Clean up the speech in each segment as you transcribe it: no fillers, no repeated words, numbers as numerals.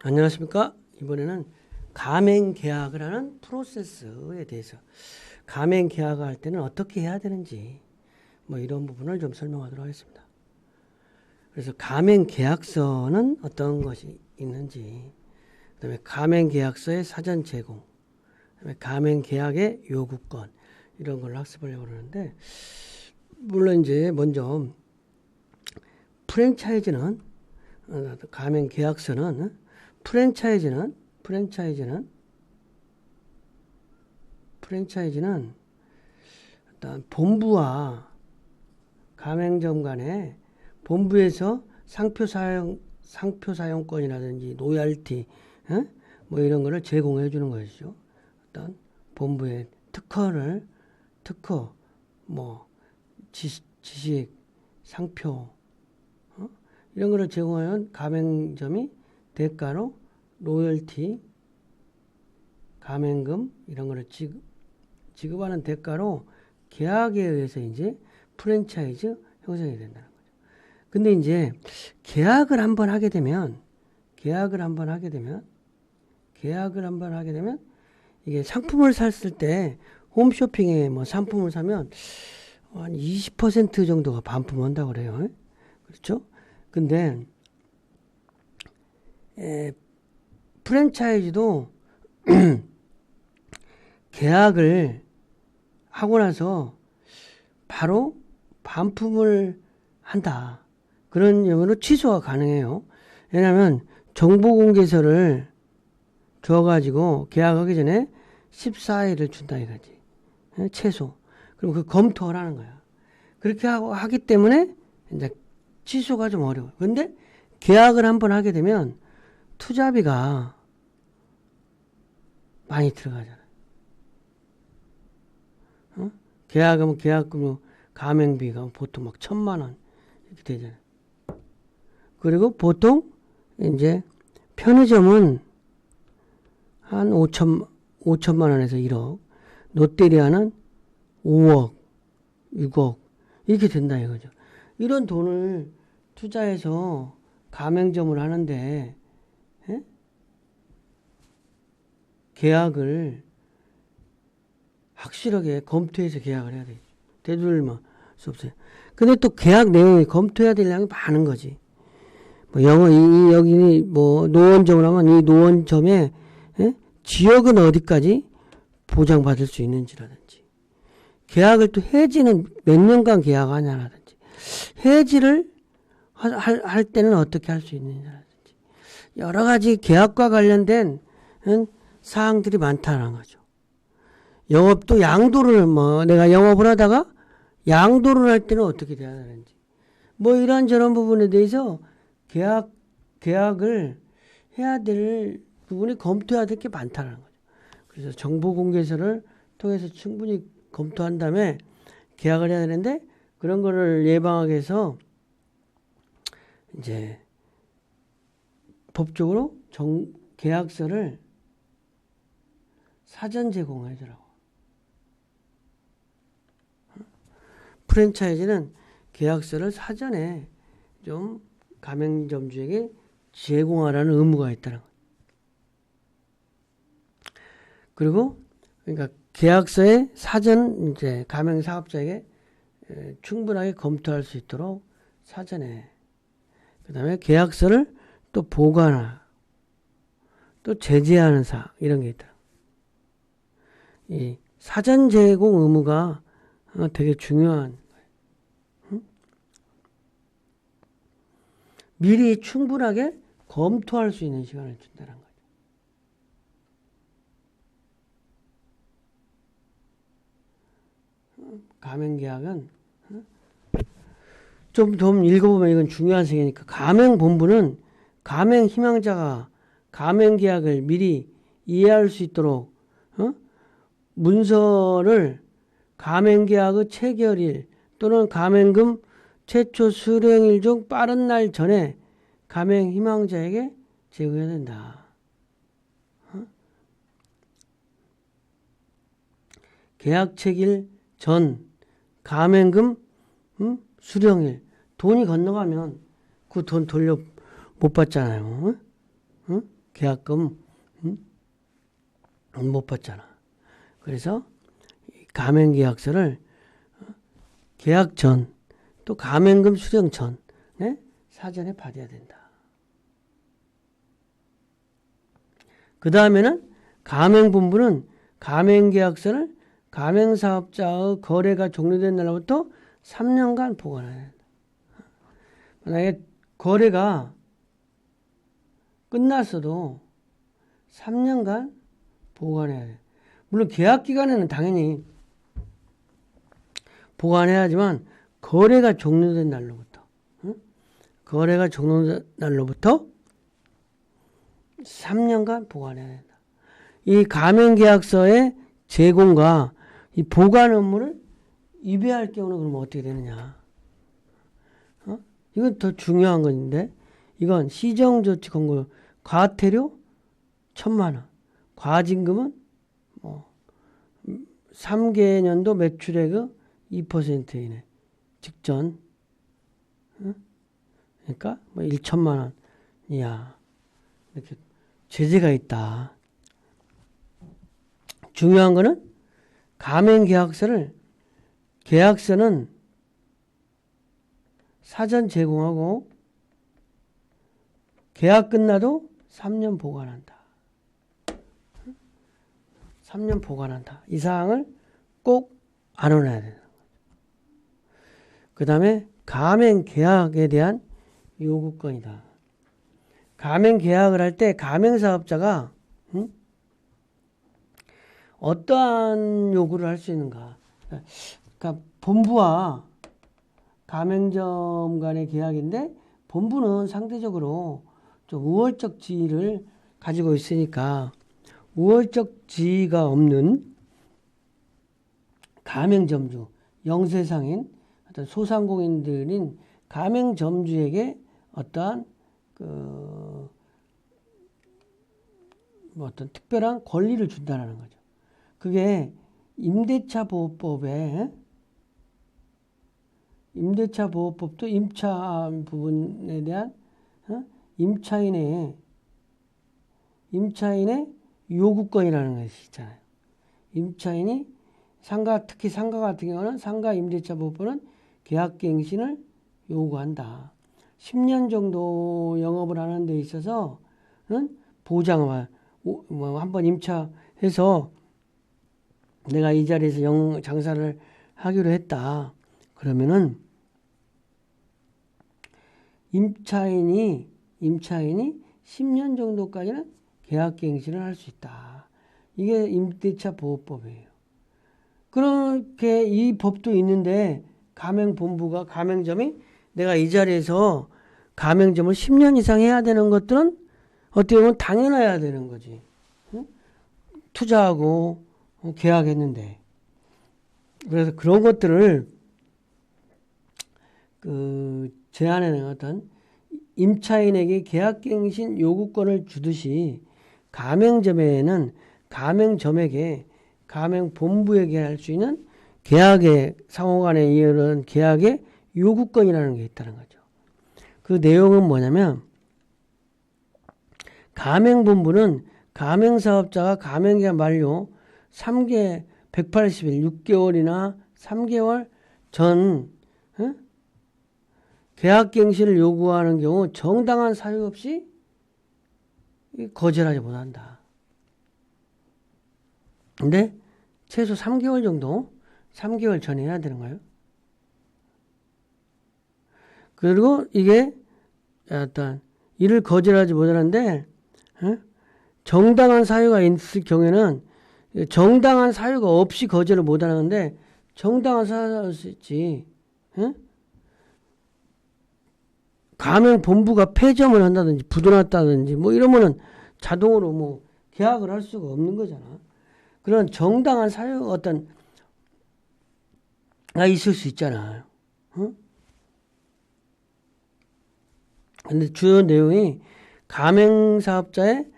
안녕하십니까? 이번에는 가맹계약을 하는 프로세스에 대해서 가맹계약을 할 때는 어떻게 해야 되는지 이런 부분을 좀 설명하도록 하겠습니다. 그래서 가맹계약서는 어떤 것이 있는지, 그 다음에 가맹계약서의 사전 제공, 그 다음에 가맹계약의 요구권, 이런 걸 학습하려고 그러는데, 물론 이제 먼저 프랜차이즈는 가맹계약서는 프랜차이즈는 일단 본부와 가맹점 간에 본부에서 상표 사용권이라든지 로얄티, 이런 거를 제공해 주는 것이죠. 일단 본부의 특허, 지식, 상표, 이런 거를 제공하는 가맹점이 대가로 로열티, 가맹금 이런 거를 지급하는 대가로 계약에 의해서 이제 프랜차이즈 형성이 된다는 거죠. 근데 이제 계약을 한번 하게 되면 이게 상품을 샀을 때 홈쇼핑에 상품을 사면 한 20% 정도가 반품한다고 그래요. 그렇죠? 근데 프랜차이즈도 계약을 하고 나서 바로 반품을 한다. 그런 경우는 취소가 가능해요. 왜냐하면 정보공개서를 줘가지고 계약하기 전에 14일을 준다 이거지. 최소. 그럼 그 검토를 하는 거야. 그렇게 하기 때문에 이제 취소가 좀 어려워요. 근데 계약을 한번 하게 되면 투자비가 많이 들어가잖아요. 계약하면 계약금, 가맹비가 보통 1,000만 원 이렇게 되잖아요. 그리고 보통 이제 편의점은 한 5천만 원에서 1억, 롯데리아는 5억, 6억 이렇게 된다 이거죠. 이런 돈을 투자해서 가맹점을 하는데 계약을 확실하게 검토해서 계약을 해야 돼. 되돌릴 수 없어요. 근데 또 계약 내용이 검토해야 될 양이 많은 거지. 여기 노원점을 하면 이 노원점에 지역은 어디까지 보장받을 수 있는지라든지, 계약을 또 해지는 몇 년간 계약하냐라든지, 해지를 할 때는 어떻게 할 수 있느냐라든지, 여러 가지 계약과 관련된 사항들이 많다는 거죠. 영업도 양도를 내가 영업을 하다가 양도를 할 때는 어떻게 돼야 되는지, 이런저런 부분에 대해서 계약을 해야 될 부분이 검토해야 될 게 많다는 거죠. 그래서 정보공개서를 통해서 충분히 검토한 다음에 계약을 해야 되는데, 그런 거를 예방하기 위해서 이제 법적으로 계약서를 사전 제공해 주라고. 프랜차이즈는 계약서를 사전에 좀 가맹점주에게 제공하라는 의무가 있다는 거예요. 그리고 그러니까 계약서에 사전 이제 가맹 사업자에게 충분하게 검토할 수 있도록 사전에, 그다음에 계약서를 또 보관하고 또 제재하는 사항 이런 게 있다. 이 사전 제공 의무가 되게 중요한 거예요. 미리 충분하게 검토할 수 있는 시간을 준다는 거죠. 가맹계약은 좀 읽어보면 이건 중요한 생이니까, 가맹본부는 가맹 희망자가 가맹계약을 미리 이해할 수 있도록 문서를 가맹계약의 체결일 또는 가맹금 최초 수령일 중 빠른 날 전에 가맹 희망자에게 제공해야 된다. 계약 체결 전 가맹금 수령일, 돈이 건너가면 그 돈 돌려 못 받잖아요. 계약금 못 받잖아. 그래서 가맹계약서를 계약 전 또 가맹금 수령 전에 사전에 받아야 된다. 그 다음에는 가맹본부는 가맹계약서를 가맹사업자의 거래가 종료된 날로부터 3년간 보관해야 된다. 만약에 거래가 끝났어도 3년간 보관해야 돼. 물론 계약기간에는 당연히 보관해야지만 거래가 종료된 날로부터 거래가 종료된 날로부터 3년간 보관해야 된다. 이 가맹계약서의 제공과 이 보관 업무를 위배할 경우는 그러면 어떻게 되느냐? 이건 더 중요한 건데, 이건 시정조치 권고 과태료 1,000만 원, 과징금은 3개년도 매출액의 2% 이내 직전, 그러니까 1,000만 원 이하 이렇게 제재가 있다. 중요한 거는 계약서는 사전 제공하고 계약 끝나도 3년 보관한다. 3년 보관한다. 이 사항을 꼭 알아놔야 되는 거죠. 그 다음에 가맹계약에 대한 요구권이다. 가맹계약을 할 때 가맹사업자가 어떠한 요구를 할 수 있는가. 그러니까 본부와 가맹점 간의 계약인데 본부는 상대적으로 좀 우월적 지위를 가지고 있으니까 우월적 지위가 없는 가맹점주, 영세상인 어떤 소상공인들인 가맹점주에게 어떠한 어떤 특별한 권리를 준다는 거죠. 그게 임대차보호법도 임차 부분에 대한 임차인의 요구권이라는 것이 있잖아요. 임차인이 특히 상가 같은 경우는 상가 임대차보호법은 계약갱신을 요구한다. 10년 정도 영업을 하는 데 있어서는 보장을 한번 임차해서 내가 이 자리에서 장사를 하기로 했다. 그러면은 임차인이 10년 정도까지는 계약갱신을 할 수 있다. 이게 임대차 보호법이에요. 그렇게 이 법도 있는데 가맹점이 내가 이 자리에서 가맹점을 10년 이상 해야 되는 것들은 어떻게 보면 당연해야 되는 거지. 응? 투자하고 계약했는데. 그래서 그런 것들을 제한에는 어떤 임차인에게 계약갱신 요구권을 주듯이 가맹점에는 가맹점에게 가맹본부에게 할 수 있는 계약의 상호간에 이르는 계약의 요구권이라는 게 있다는 거죠. 그 내용은 뭐냐면 가맹본부는 가맹사업자가 가맹계약 만료 180일 6개월이나 3개월 전 계약갱신을 요구하는 경우 정당한 사유 없이 거절하지 못한다. 근데 최소 3개월 정도 3개월 전에 해야 되는 거예요. 그리고 이게 어떤 이를 거절하지 못하는데 정당한 사유가 있을 경우에는 정당한 사유가 없이 거절을 못하는데 정당한 사유가 있지. 가맹본부가 폐점을 한다든지 부도났다든지 이러면은 자동으로 계약을 할 수가 없는 거잖아. 그런 정당한 사유 어떤 가 있을 수 있잖아요. 근데 주요 내용이 가맹사업자의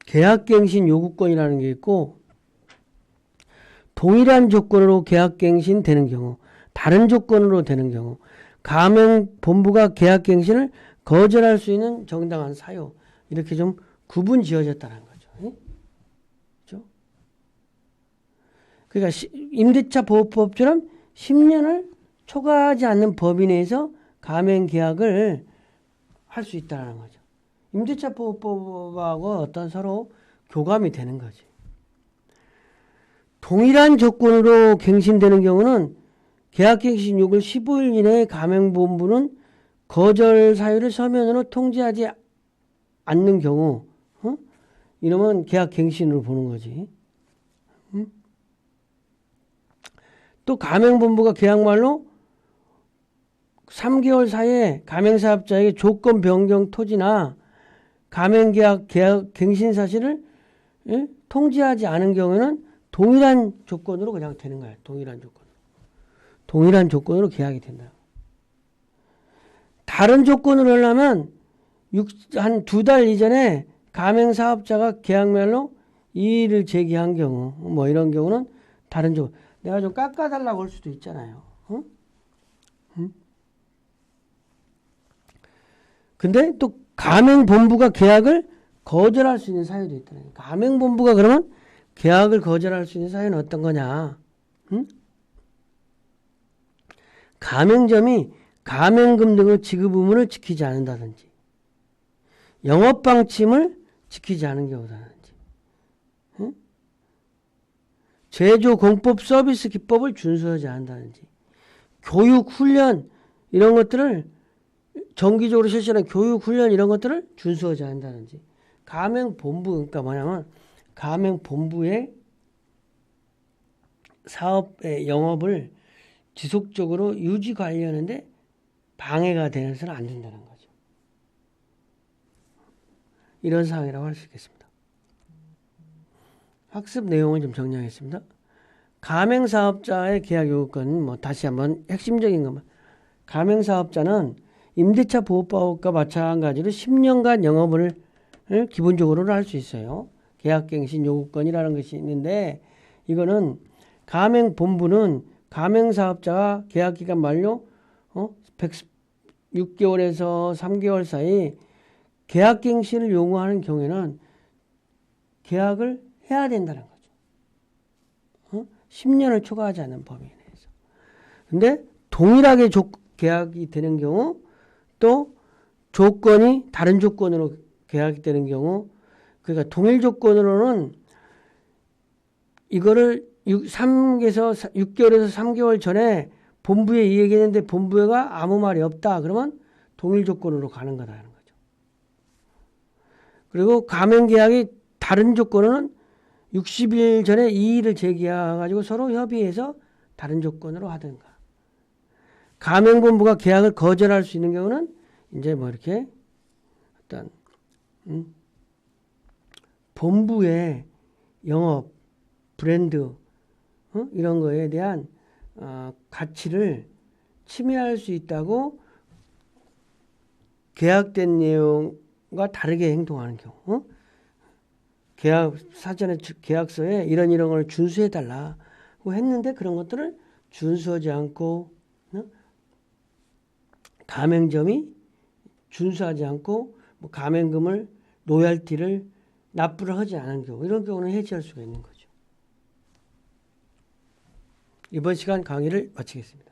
계약갱신 요구권이라는 게 있고 동일한 조건으로 계약갱신 되는 경우 다른 조건으로 되는 경우 가맹본부가 계약갱신을 거절할 수 있는 정당한 사유 이렇게 좀 구분 지어졌다는 거죠. 그렇죠? 그러니까 임대차 보호법처럼 10년을 초과하지 않는 범위 내에서 가맹 계약을 할 수 있다는 거죠. 임대차 보호법하고 어떤 서로 교감이 되는 거지. 동일한 조건으로 갱신되는 경우는 계약갱신 요구 15일 이내에 가맹본부는 거절 사유를 서면으로 통지하지 않는 경우, 이러면 계약갱신으로 보는 거지. 또 가맹본부가 계약말로 3개월 사이에 가맹사업자에게 조건 변경 토지나 가맹계약 갱신 사실을 통지하지 않은 경우에는 동일한 조건으로 그냥 되는 거야. 동일한 조건으로 계약이 된다. 다른 조건으로 하려면 한 2달 이전에 가맹사업자가 계약말로 이의를 제기한 경우, 뭐 이런 경우는 다른 조건. 내가 좀 깎아달라고 할 수도 있잖아요. 근데 또 가맹본부가 계약을 거절할 수 있는 사유도 있다는 거예요. 가맹본부가 그러면 계약을 거절할 수 있는 사유는 어떤 거냐? 가맹점이 가맹금 등의 지급 의무를 지키지 않는다든지 영업방침을 지키지 않은 경우다든지 제조 공법 서비스 기법을 준수하지 않는다든지 교육 훈련 이런 것들을 정기적으로 실시하는 교육 훈련 이런 것들을 준수하지 않는다든지 가맹본부 그러니까 뭐냐면 가맹본부의 사업의 영업을 지속적으로 유지 관리하는데 방해가 되어서는 안 된다는 거죠. 이런 사항이라고 할 수 있겠습니다. 학습 내용을 좀 정리하겠습니다. 가맹사업자의 계약 요구권은 뭐 다시 한번 핵심적인 것만. 가맹사업자는 임대차 보호법과 마찬가지로 10년간 영업을 기본적으로는 할 수 있어요. 계약갱신 요구권이라는 것이 있는데 이거는 가맹본부는 가맹사업자가 계약기간 만료 106개월에서 3개월 사이 계약갱신을 요구하는 경우에는 계약을 해야 된다는 거죠. 10년을 초과하지 않는 범위 내에서. 근데 동일하게 계약이 되는 경우 또 조건이 다른 조건으로 계약이 되는 경우 그러니까 동일 조건으로는 이거를 6개월에서 3개월 전에 본부에 이 얘기했는데 본부가 아무 말이 없다. 그러면 동일 조건으로 가는 거다라는 거죠. 그리고 가맹계약이 다른 조건으로는 60일 전에 이의를 제기해가지고 서로 협의해서 다른 조건으로 하든가. 가맹본부가 계약을 거절할 수 있는 경우는 이제 뭐 이렇게 어떤 본부의 영업, 브랜드 이런 거에 대한 가치를 침해할 수 있다고 계약된 내용과 다르게 행동하는 경우 계약 사전에 계약서에 이런 걸 준수해 달라고 했는데 그런 것들을 준수하지 않고 가맹점이 준수하지 않고 뭐 가맹금을 로열티를 납부를 하지 않은 경우 이런 경우는 해지할 수가 있는 거죠. 이번 시간 강의를 마치겠습니다.